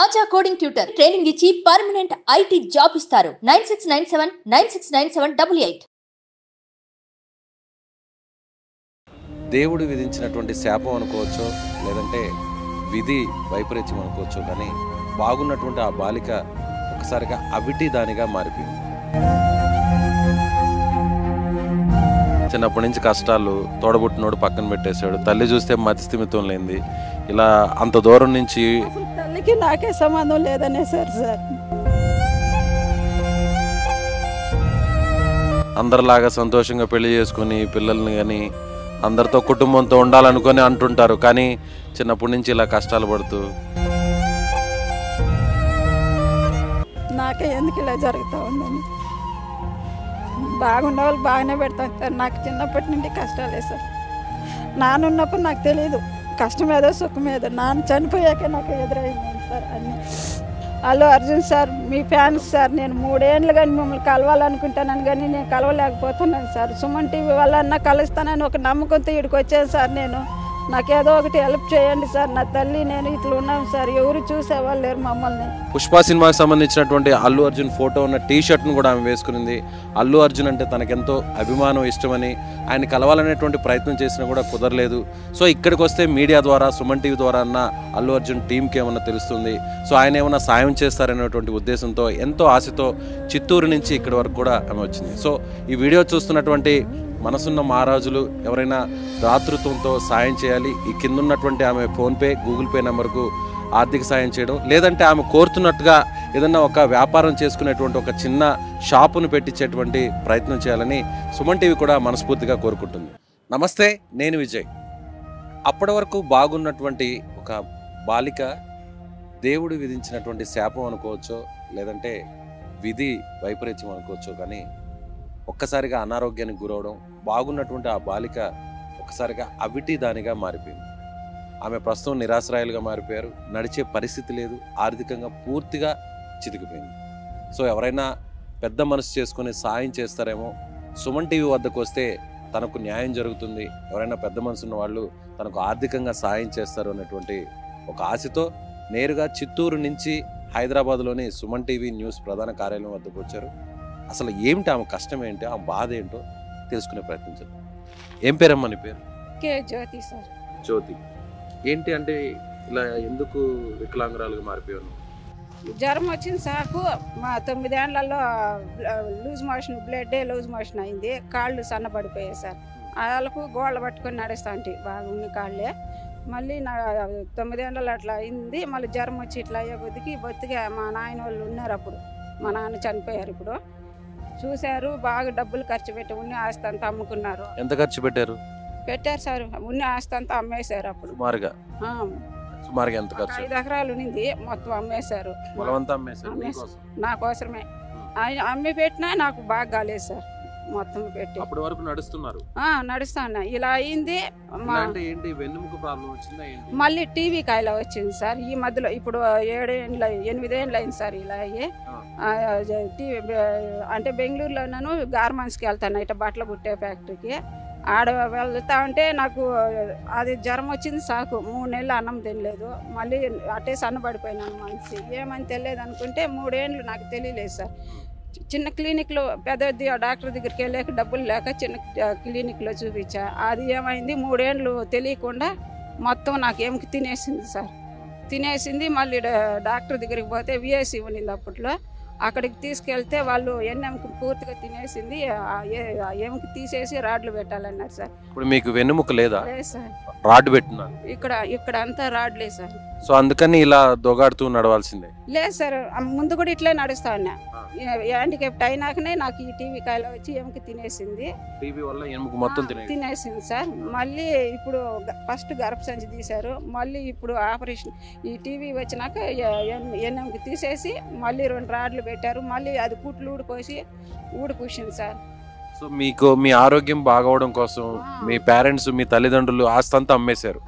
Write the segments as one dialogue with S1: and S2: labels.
S1: ఆచా coding tutor training ఇచ్చి permanent IT job ఇస్తారు. 9697969788.
S2: దేవుడు విధించినటువంటి శాపం అనుకోవచ్చు, లేదంటే విధి వైపరీత్యం అనుకోవచ్చు, కానీ బాగున్నటువంటి ఆ బాలిక ఒకసారిగా అవిటి దానిగా మారిపోయింది. చిన్నప్పటి నుంచి కష్టాలు, తోడబుట్టినోడు పక్కన పెట్టేశాడు, తల్లి చూస్తే మతిస్థిమితం లేనిది, ఇలా అంత దూరం నుంచి
S3: తల్లికి నాకే సంబంధం లేదనే సార్
S2: అందరిలాగా సంతోషంగా పెళ్లి చేసుకుని పిల్లల్ని కానీ అందరితో కుటుంబంతో ఉండాలనుకొని అంటుంటారు, కానీ చిన్నప్పటి నుంచి ఇలా కష్టాలు పడుతూ
S3: నాకే ఎందుకు ఇలా జరుగుతూ ఉందని. బాగున్న వాళ్ళు బాగానే పెడతాను సార్. నాకు చిన్నప్పటి నుండి కష్టాలే సార్. నాన్నున్నప్పుడు నాకు తెలియదు కష్టం ఏదో సుఖం ఏదో. నాన్న చనిపోయాక నాకు ఎదురైంది సార్ అన్నీ. అల్లు అర్జున్ సార్ మీ ఫ్యాన్స్ సార్. నేను 3 ఏళ్ళు కానీ మిమ్మల్ని కలవాలనుకుంటానని కానీ నేను కలవలేకపోతున్నాను సార్. సుమన్ టీవీ వల్ల కలుస్తానని ఒక నమ్మకంతో ఇక్కడికి వచ్చాను సార్. నాకేదో ఒకటి హెల్ప్ చేయండి సార్. నా తల్లి నేను ఇట్లా ఉన్నాం సార్. ఎవరు చూసేవాళ్ళు లేరు మమ్మల్ని.
S2: పుష్ప సినిమాకి సంబంధించినటువంటి అల్లు అర్జున్ ఫోటో ఉన్న టీషర్ట్ను కూడా ఆమె వేసుకునింది. అల్లు అర్జున్ అంటే తనకెంతో అభిమానం, ఇష్టమని ఆయన కలవాలనేటువంటి ప్రయత్నం చేసినా కూడా కుదరలేదు. సో ఇక్కడికి వస్తే మీడియా ద్వారా, సుమన్ టీవీ ద్వారా అన్న అల్లు అర్జున్ టీంకి ఏమన్నా తెలుస్తుంది, సో ఆయన ఏమన్నా సాయం చేస్తారనేటువంటి ఉద్దేశంతో ఎంతో ఆశతో చిత్తూరు నుంచి ఇక్కడి వరకు కూడా ఆమె వచ్చింది. సో ఈ వీడియో చూస్తున్నటువంటి మనసున్న మహారాజులు ఎవరైనా దాతృత్వంతో సాయం చేయాలి. ఈ కింద ఉన్నటువంటి ఆమె ఫోన్పే, గూగుల్ పే నెంబర్కు ఆర్థిక సాయం చేయడం, లేదంటే ఆమె కోరుతున్నట్టుగా ఏదన్నా ఒక వ్యాపారం చేసుకునేటువంటి ఒక చిన్న షాపును పెట్టించేటువంటి ప్రయత్నం చేయాలని సుమన్ టీవీ కూడా మనస్ఫూర్తిగా కోరుకుంటుంది. నమస్తే, నేను విజయ్. అప్పటి వరకు బాగున్నటువంటి ఒక బాలిక దేవుడు విధించినటువంటి శాపం అనుకోవచ్చు, లేదంటే విధి వైపరీత్యం అనుకోవచ్చు, కానీ ఒక్కసారిగా అనారోగ్యానికి గురవడం, బాగున్నటువంటి ఆ బాలిక ఒక్కసారిగా అవిటి దానిగా మారిపోయింది. ఆమె ప్రస్తుతం నిరాశ్రాయాలుగా మారిపోయారు. నడిచే పరిస్థితి లేదు, ఆర్థికంగా పూర్తిగా చితికిపోయింది. సో ఎవరైనా పెద్ద మనసు చేసుకుని సాయం చేస్తారేమో, సుమన్ టీవీ వద్దకు వస్తే తనకు న్యాయం జరుగుతుంది, ఎవరైనా పెద్ద మనసు ఉన్న వాళ్ళు తనకు ఆర్థికంగా సాయం చేస్తారు అనేటువంటి ఒక ఆశతో నేరుగా చిత్తూరు నుంచి హైదరాబాద్లోని సుమన్ టీవీ న్యూస్ ప్రధాన కార్యాలయం వద్దకు వచ్చారు. అసలు ఏమిటి ఆమె కష్టం ఏంటో, ఆమె బాధ ఏంటో తెలుసుకునే ప్రయత్నం చేద్దాం. ఏం పేరమ్మా నీ పేరు?
S3: కే జ్యోతి సార్.
S2: జ్యోతి, ఏంటి అంటే ఇలా ఎందుకు వికలాంగురాలుగా మారిపోయాను?
S3: జ్వరం వచ్చింది సాకు. మా 9 ఏళ్లలో లూజ్ మోషన్ అయింది. కాళ్ళు సన్నబడిపోయాయి సార్. వాళ్ళకు గోళ్ళ పట్టుకొని నడుస్తా అంటే బాగా ఉన్న కాళ్ళే. మళ్ళీ నా 9 ఏళ్ళలో అట్లా అయింది. మళ్ళీ జ్వరం వచ్చి ఇట్లా అయ్యే కొద్దికి బొత్తిగా మా నాయన వాళ్ళు ఉన్నారు. అప్పుడు మా నాన్న చనిపోయారు. ఇప్పుడు చూశారు, బాగా డబ్బులు ఖర్చు పెట్టి ఉన్న ఆస్తి అంతా అమ్ముకున్నారు.
S2: ఎంత ఖర్చు పెట్టారు
S3: సార్. ఉన్న ఆస్తి అంతా అమ్మేశారు. అప్పుడు
S2: సుమారుగా ఎంత ఖర్చు?
S3: 5 ఎకరాలు ఉన్నింది, మొత్తం అమ్మేశారు. నా కోసమే ఆయన అమ్మి పెట్టినా నాకు బాగా కాలేదు సార్. మొత్తం పెట్టి
S2: అప్పటి వరకు
S3: నడుస్తాను. ఇలా అయింది. మళ్ళీ టీవీ కాయలో వచ్చింది సార్. ఈ మధ్యలో ఇప్పుడు 8 ఏళ్ళు అయింది సార్ ఇలా అయ్యి. టీవీ అంటే బెంగళూరులోనూ గార్మెంట్స్కి వెళ్తాను, ఇట్లా బట్టలు కుట్టే ఫ్యాక్టరీకి. ఆడ వెళ్తా ఉంటే నాకు అది జ్వరం వచ్చింది సాకు. 3 నెలలు అన్నం తినలేదు. మళ్ళీ అట్టే సన్నబడిపోయినాను మనిషి. ఏమని తెలియదు అనుకుంటే 3 ఏళ్ళు నాకు తెలియలేదు సార్. చిన్న క్లినిక్లో పెద్ద డాక్టర్ దగ్గరికి వెళ్ళాక డబ్బులు లేక చిన్న క్లినిక్లో చూపించా. అది ఏమైంది, 3 ఏళ్ళు తెలియకుండా మొత్తం నాకు ఎముక తినేసింది సార్. మళ్ళీ డాక్టర్ దగ్గరికి పోతే విఐసి ఉన్నింది అప్పట్లో. అక్కడికి తీసుకెళ్తే వాళ్ళు ఎన్నెముక పూర్తిగా తినేసింది. ఎముక తీసేసి రాడ్లు పెట్టాలన్నారు సార్.
S2: ఇప్పుడు మీకు వెన్నుముక లేదా?
S3: లేదు సార్.
S2: రాడ్ పెట్టినారు
S3: ఇక్కడ అంతా రాడ్లే సార్.
S2: సో అందుకని ఇలా దొగాడుతూ నడవాల్సిందే?
S3: లేదు సార్, ముందు కూడా ఇట్లే నడుస్తా ఉన్నా. హ్యాండిక్యాప్ట్ అయినాకనే నాకు ఈ టీవీ కాయలో వచ్చి ఎముక తినేసింది.
S2: టీవీ వల్ల ఎముక మొత్తం
S3: తినేసింది సార్. మళ్ళీ ఇప్పుడు ఫస్ట్ గర్భసంచి తీశారు. మళ్ళీ ఇప్పుడు ఆపరేషన్ ఈ టీవీ వచ్చినాక ఎన్నెముక తీసేసి మళ్ళీ 2 రాడ్లు పెట్టారు. మళ్ళీ అది కుట్లు ఊడిపోసింది సార్.
S2: సో మీకు మీ ఆరోగ్యం బాగవడం కోసం మీ పేరెంట్స్, మీ తల్లిదండ్రులు ఆస్తి అంతా అమ్మేశారు.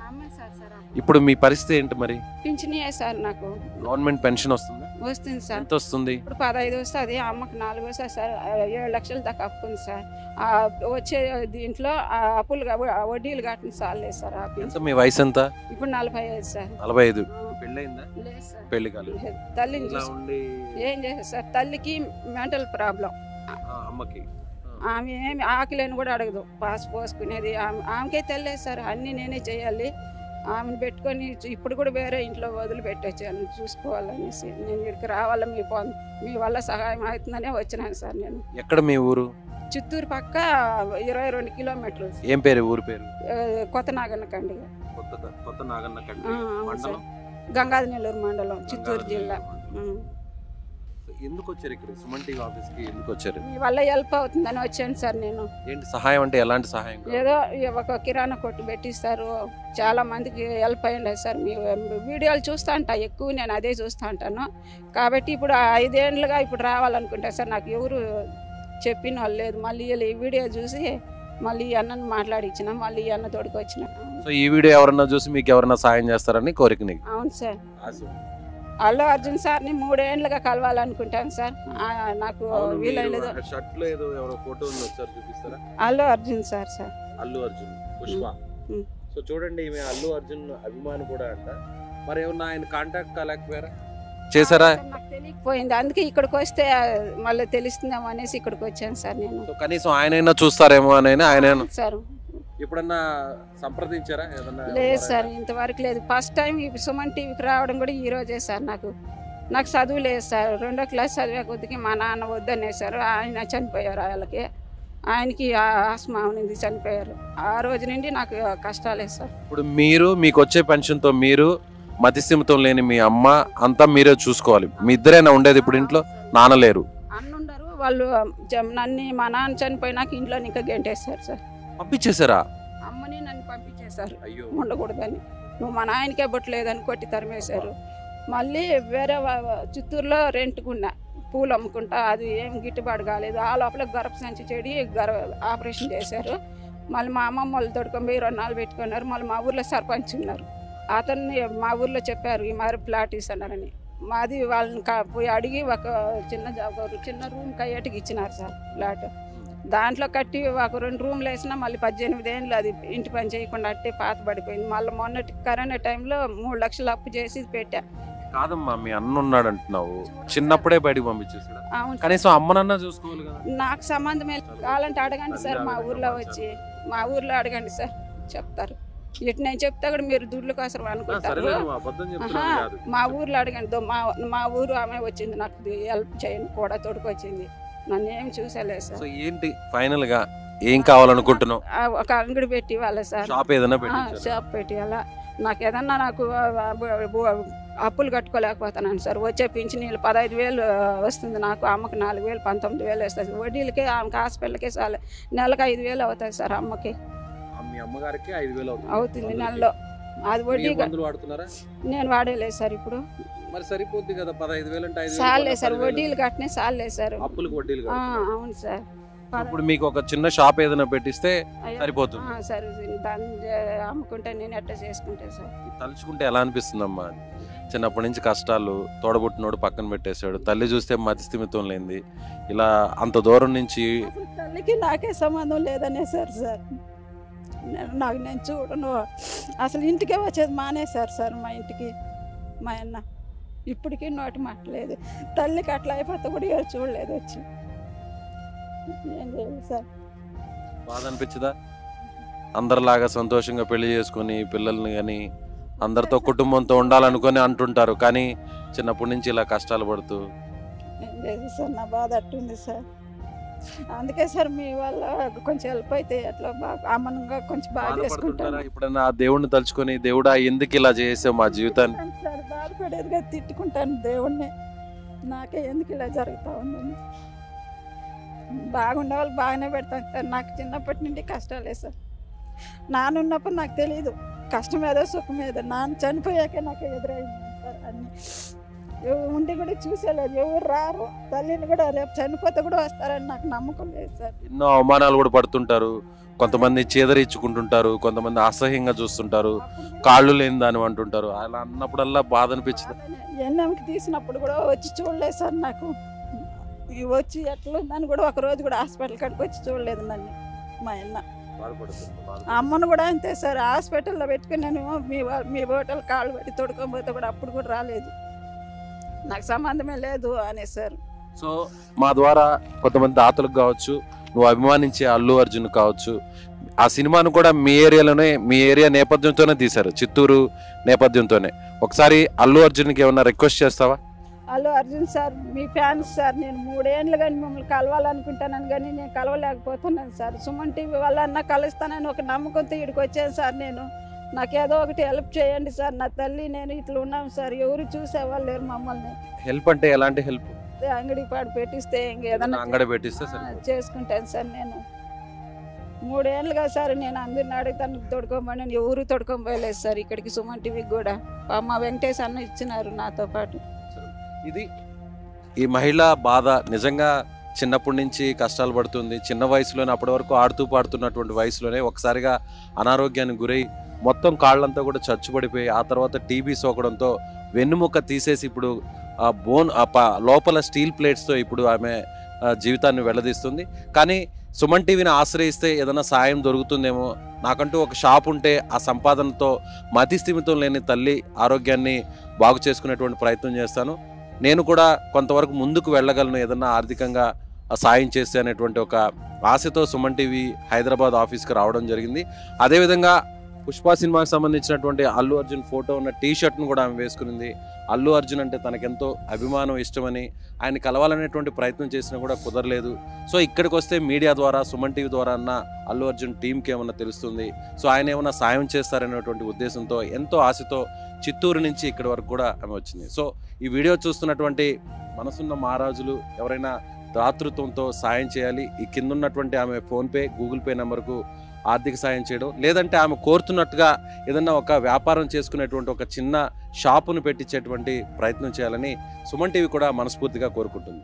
S2: ఇప్పుడు మీ పరిస్థితి ఏంటి మరి?
S3: పింఛనియే సార్ నాకు
S2: గవర్నమెంట్ పెన్షన్ వస్తుందా?
S3: వస్తుంది సార్.
S2: ఎంత వస్తుంది?
S3: ఇప్పుడు 15 వస్తుంది, అమ్మకి 4 వస్తుంది సార్. 7 లక్షల దాకా అప్పు ఉంది సార్. వచ్చే దీంట్లో అప్పులు వడ్డీలు కట్టిన సార్లేదు సార్. ఆ
S2: ఎంత మీ వయసు ఎంత?
S3: ఇప్పుడు 45 సార్.
S2: 45. పెళ్ళయిందా?
S3: లేదు సార్.
S2: పెళ్లి కాలేదు.
S3: తల్లిని
S2: ఇలా
S3: చూసి
S2: ఉండి
S3: ఏం చేస్తారు సార్. తల్లికి మెంటల్ ప్రాబ్లం.
S2: అమ్మకి
S3: ఆమె ఏమి ఆకలిని కూడా అడగదు. పాస్ పోసుకునేది ఆమెకే తెలియదు సార్. అన్నీ నేనే చేయాలి. ఆమెను పెట్టుకొని ఇప్పుడు కూడా వేరే ఇంట్లో వదిలిపెట్టొచ్చాను చూసుకోవాలనేసి. నేను ఇక్కడికి రావాలా, మీ వల్ల సహాయం అవుతుందనే వచ్చినాను సార్. నేను
S2: ఎక్కడ మీ ఊరు?
S3: చిత్తూరు పక్క 22 కిలోమీటర్లు.
S2: ఏం పేరు ఊరు పేరు?
S3: కొత్త నాగన్నకండి.
S2: కొత్త నాగన్నకండి
S3: మండలం, గంగాధర నెల్లూరు మండలం, చిత్తూరు జిల్లా.
S2: ఎందుకు వచ్చారు ఇక్కడ? సుమన్ టీవీ ఆఫీస్ కి ఎందుకు వచ్చారు?
S3: మీ వల్ల హెల్ప్ అవుతుందని వచ్చాను సార్. నేను
S2: ఏంటి సహాయం అంటే ఎలాంటి సహాయం?
S3: ఏదో ఒక కిరాణా కొట్టు పెట్టిస్తారు, చాలా మందికి హెల్ప్ అయ్యింది సార్. మీ వీడియోలు చూస్తూ ఉంటా ఎక్కువ, నేను అదే చూస్తూ ఉంటాను కాబట్టి ఇప్పుడు 5 ఏళ్ళుగా ఇప్పుడు రావాలనుకుంటా సార్. నాకు ఎవరు చెప్పిన వాళ్ళు లేదు. మళ్ళీ ఈ వీడియో చూసి మళ్ళీ ఈ అన్నను మాట్లాడించిన, మళ్ళీ ఈ అన్న తోడుకు వచ్చిన.
S2: సో ఈ వీడియో ఎవరన్నా చూసి మీకు ఎవరన్నా సాయం చేస్తారని కోరిక నీకు?
S3: అవును సార్. అల్లు అర్జున్ సార్ని 3 ఏళ్ళుగా కలవాలనుకుంటాను సార్. నాకు వీలైనదు. అల్లు అర్జున్ సార్.
S2: అల్లు అర్జున్ పుష్ప. సో చూడండి, ఈమె అల్లు అర్జున్ అభిమాని కూడా అంట. మరి ఏమన్నా ఆయన కాంటాక్ట్ కాలేకపోయారా? చేశారా?
S3: నాకు తెలియకపోయింది, అందుకే ఇక్కడికి వస్తే మళ్ళీ తెలుస్తుందేమో అనేసి ఇక్కడికి వచ్చాను సార్. నేను
S2: కనీసం ఆయనైనా చూస్తారేమో అని ఆయన
S3: సార్.
S2: ఎప్పుడన్నా సంప్రదించారా?
S3: లేదు సార్, ఇంతవరకు లేదు. ఫస్ట్ టైం ఈ సుమన్ టీవీకి రావడం కూడా ఈ రోజే సార్. నాకు చదువు లేదు సార్. 2వ క్లాస్ చదివే కొద్దికి మా నాన్న వద్దనేసారు. ఆయన చనిపోయారు. ఆయనకి ఆస్మా ఉంది, చనిపోయారు. ఆ రోజు నుండి నాకు కష్టాలే సార్.
S2: ఇప్పుడు మీకు వచ్చే పెన్షన్తో మీరు, మతిస్థిమితం లేని మీ అమ్మ అంతా మీరే చూసుకోవాలి. మీ ఇద్దరైనా ఉండేది ఇప్పుడు ఇంట్లో? నాన్న లేరు,
S3: అన్నుండరు. వాళ్ళు నన్ను, మా నాన్న చనిపోయినాక ఇంట్లో ఇంకా గెంటేస్తారు సార్.
S2: పంపించేశారా?
S3: అమ్మని నన్ను పంపించేశారు ఉండకూడదని. నువ్వు మా నాయనకే బొట్టలేదని కొట్టి తరిమేశారు. మళ్ళీ వేరే చిత్తూరులో రెంట్కున్నా, పూలు అమ్ముకుంటా. అది ఏం గిట్టుబాటు కాలేదు. ఆ లోపల గర్భసంచి చెడి ఆపరేషన్ చేశారు. మళ్ళీ మా అమ్మమ్మ వాళ్ళు తోడుకొని 2 నాళ్ళు పెట్టుకున్నారు. మళ్ళీ మా ఊర్లో సర్పంచ్ ఉన్నారు. అతన్ని మా ఊర్లో చెప్పారు ఈ మరి ప్లాట్ ఇస్తున్నారని. మాది వాళ్ళని పోయి అడిగి ఒక చిన్న రూమ్ కయ్యేటికి ఇచ్చినారు సార్ ప్లాట్. దాంట్లో కట్టి ఒక 2 రూమ్లు వేసినా మళ్ళీ 18 ఏళ్ళు అది ఇంటి పని చేయకుండా అట్టే పాత పడిపోయింది. మళ్ళీ మొన్నటి కరోనా టైంలో 3 లక్షలు అప్పు చేసి పెట్టా.
S2: కాదమ్మా, మీ అన్న ఉన్నాడు అంటున్నావు, చిన్నప్పుడే బయటకు పంపించేసాడు.
S3: అవును,
S2: కనీసం అమ్మనన్నా చూసుకోవాలి కదా.
S3: నాకు సంబంధమే కావాలంటే అడగండి సార్. మా ఊర్లో వచ్చి అడగండి సార్, చెప్తారు. ఇటు నేను చెప్తా కూడా మీరు దుడ్ల కోసం అనుకుంటారు. మా ఊర్లో అడగండి. మా ఊరు ఆమె వచ్చింది, నాకు హెల్ప్ చేయండి కూడా, తోడుకొచ్చింది. నన్ను ఏం చూసేలేదు సార్.
S2: ఏంటి ఫైనల్ గా ఏం కావాలనుకుంటున్నావు?
S3: ఒక అంగడి పెట్టి వాళ్ళ సార్, షాప్ పెట్టి అలా నాకు ఏదన్నా అప్పులు కట్టుకోలేకపోతున్నాను సార్. వచ్చే పింఛనీళ్ళు 15,000 వస్తుంది నాకు. అమ్మకి 4,000, 19,000 వస్తుంది. వడ్డీలకి ఆమెకి హాస్పిటల్కి చాలు నెలకు 5,000 అవుతుంది సార్. అమ్మకి అవుతుంది నెలలో. అది వడ్డీ నేను వాడేలేదు సార్. ఇప్పుడు
S2: సరిపోద్ది కదా 15,000 అంటే
S3: చాలే సార్. వడ్డీలు కట్టినే చాలే సార్. అవును సార్.
S2: ఇప్పుడు మీకు ఒక చిన్న షాప్ ఏదైనా పెట్టిస్తే సరిపోతుంది
S3: సార్. దాన్ని అమ్ముకుంటే నేను ఎట్లా చేసుకుంటే సార్.
S2: తలుచుకుంటే ఎలా అనిపిస్తుందమ్మా? చిన్నప్పటి నుంచి కష్టాలు, తోడబుట్టినోడు పక్కన పెట్టేశాడు, తల్లి చూస్తే మతిస్థిమితం లేనిది, ఇలా అంత దూరం నుంచి.
S3: తల్లికి నాకే సంబంధం లేదనే సార్. నేను చూడను అసలు. ఇంటికే వచ్చేది మానేశారు సార్ మా ఇంటికి. మా అన్న ఇప్పటికీ నోటి మాట్లేదు. తల్లికి అట్లా అయిపోతే కూడా ఎవరు చూడలేదు వచ్చి. ఏం చేయాలి సార్?
S2: బాధ అనిపించదా? అందరిలాగా సంతోషంగా పెళ్లి చేసుకుని పిల్లల్ని కానీ అందరితో కుటుంబంతో ఉండాలనుకొని అంటుంటారు, కానీ చిన్నప్పటి నుంచి ఇలా కష్టాలు పడుతూ.
S3: ఏం లేదు సార్, నా బాధ అట్టుంది సార్. అందుకే సార్ మీ వల్ల కొంచెం హెల్ప్ అయితే అట్లా బాగా అమ్మనంగా కొంచెం బాగా చేసుకుంటాను.
S2: ఇప్పుడన్నా దేవుడిని తలుచుకొని, దేవుడా ఎందుకు ఇలా చేసావు మా జీవితాన్ని
S3: సార్, బాధపడేదిగా తిట్టుకుంటాను దేవుణ్ణి. నాకే ఎందుకు ఇలా జరుగుతూ ఉందని. బాగుండే వాళ్ళు బాగానే పెడతాను సార్. నాకు చిన్నప్పటి నుండి కష్టాలే సార్. నాన్న ఉన్నప్పుడు నాకు తెలియదు కష్టం ఏదో సుఖం ఏదో. నాన్న చనిపోయాకే నాకు ఎదురైంది సార్. అన్నీ ఉండి తల్లి కూడా చూసేలేదు, ఎవరు రారు. తల్లిని కూడా రేపు చనిపోతే కూడా వస్తారని నాకు నమ్మకం లేదు సార్.
S2: ఎన్నో అవమానాలు కూడా పడుతుంటారు, కొంతమంది చేదరించుకుంటుంటారు, కొంతమంది అసహ్యంగా చూస్తుంటారు, కాళ్ళు లేని దాని అంటుంటారు. అలా అన్నప్పుడల్లా బాధ అనిపించింది.
S3: ఎన్ఎంకి తీసినప్పుడు కూడా వచ్చి చూడలేదు సార్. నాకు వచ్చి ఎట్లుందని కూడా ఒక రోజు కూడా హాస్పిటల్ కాడికి వచ్చి చూడలేదు నన్ను. మా అన్న అమ్మను కూడా అంతే సార్, హాస్పిటల్లో పెట్టుకుని నేను మీ హోటల్ కాళ్ళు పెట్టి తొడుకోకపోతే కూడా అప్పుడు కూడా రాలేదు, నాకు సంబంధమే లేదు అనేసారు.
S2: సో మా ద్వారా కొంతమంది దాతలకు కావచ్చు, నువ్వు అభిమానించే అల్లు అర్జున్ కావచ్చు, ఆ సినిమాను కూడా మీ ఏరియాలోనే, మీ ఏరియా నేపథ్యంతోనే తీశారు, చిత్తూరు నేపథ్యంతోనే. ఒకసారి అల్లు అర్జున్కి ఏమన్నా రిక్వెస్ట్ చేస్తావా?
S3: అల్లు అర్జున్ సార్, మీ ఫ్యాన్స్ సార్, నేను 3 ఏళ్ళు కానీ మిమ్మల్ని కలవాలనుకుంటానని కానీ నేను కలవలేకపోతున్నాను సార్. సుమన్ టీవీ వల్ల అన్న కలుస్తానని ఒక నమ్మకంతో ఇక్కడికి వచ్చాను సార్. నేను నాకు ఏదో ఒకటి హెల్ప్ చేయండి సార్. నా తల్లి నేను ఇట్లా ఉన్నాం సార్, ఎవరు చూసేవాళ్ళు లేరు మమ్మల్ని.
S2: హెల్ప్ అంటే ఎలాంటి హెల్ప్?
S3: అంగడి పాడు పెట్టిస్తే ఏదన్నా
S2: అంగడి పెట్టిస్తే
S3: చేసుకుంటాను సార్. నేను 3 ఏళ్ళుగా సార్ నేను అందరిని అడుగుతాను తొడుకోమని, ఎవరు తొడుకోలేదు సార్. ఇక్కడికి సుమన్ టీవీకి కూడా మా వెంకటేష్ అన్న ఇచ్చినారు నాతో పాటు.
S2: ఇది ఈ మహిళ బాధ. నిజంగా చిన్నప్పటి నుంచి కష్టాలు పడుతుంది, చిన్న వయసులోనే, అప్పటి వరకు ఆడుతూ పాడుతున్నటువంటి వయసులోనే ఒకసారిగా అనారోగ్యానికి గురై మొత్తం కాళ్ళంతా కూడా చచ్చుపడిపోయి, ఆ తర్వాత టీబీ సోకడంతో వెన్నుముక్క తీసేసి ఇప్పుడు ఆ బోన్ లోపల స్టీల్ ప్లేట్స్తో ఇప్పుడు ఆమె జీవితాన్ని వెళ్లదీస్తుంది. కానీ సుమన్ టీవీని ఆశ్రయిస్తే ఏదైనా సాయం దొరుకుతుందేమో, నాకంటూ ఒక షాప్ ఉంటే ఆ సంపాదనతో మతి స్థిమితం లేని తల్లి ఆరోగ్యాన్ని బాగు చేసుకునేటువంటి ప్రయత్నం చేస్తాను, నేను కూడా కొంతవరకు ముందుకు వెళ్ళగలను ఏదన్నా ఆర్థికంగా సాయం చేస్తే అనేటువంటి ఒక ఆశతో సుమన్ టీవీ హైదరాబాద్ ఆఫీస్కి రావడం జరిగింది. అదేవిధంగా పుష్ప సినిమాకి సంబంధించినటువంటి అల్లు అర్జున్ ఫోటో ఉన్న టీషర్ట్ను కూడా ఆమె వేసుకునింది. అల్లు అర్జున్ అంటే తనకెంతో అభిమానం, ఇష్టమని, ఆయన కలవాలనేటువంటి ప్రయత్నం చేసినా కూడా కుదరలేదు. సో ఇక్కడికి వస్తే మీడియా ద్వారా, సుమన్ టీవీ ద్వారా అన్న అల్లు అర్జున్ టీంకి ఏమన్నా తెలుస్తుంది, సో ఆయన ఏమన్నా సాయం చేస్తారనేటువంటి ఉద్దేశంతో, ఎంతో ఆశతో చిత్తూరు నుంచి ఇక్కడి వరకు కూడా ఆమె వచ్చింది. సో ఈ వీడియో చూస్తున్నటువంటి మనసున్న మహారాజులు ఎవరైనా దాతృత్వంతో సాయం చేయాలి. ఈ కింద ఉన్నటువంటి ఆమె ఫోన్పే, గూగుల్ పే నెంబర్కు ఆర్థిక సాయం చేయడం, లేదంటే ఆమె కోరుతున్నట్టుగా ఏదన్నా ఒక వ్యాపారం చేసుకునేటువంటి ఒక చిన్న షాపును పెట్టించేటువంటి ప్రయత్నం చేయాలని సుమన్ టీవీ కూడా మనస్ఫూర్తిగా కోరుకుంటుంది.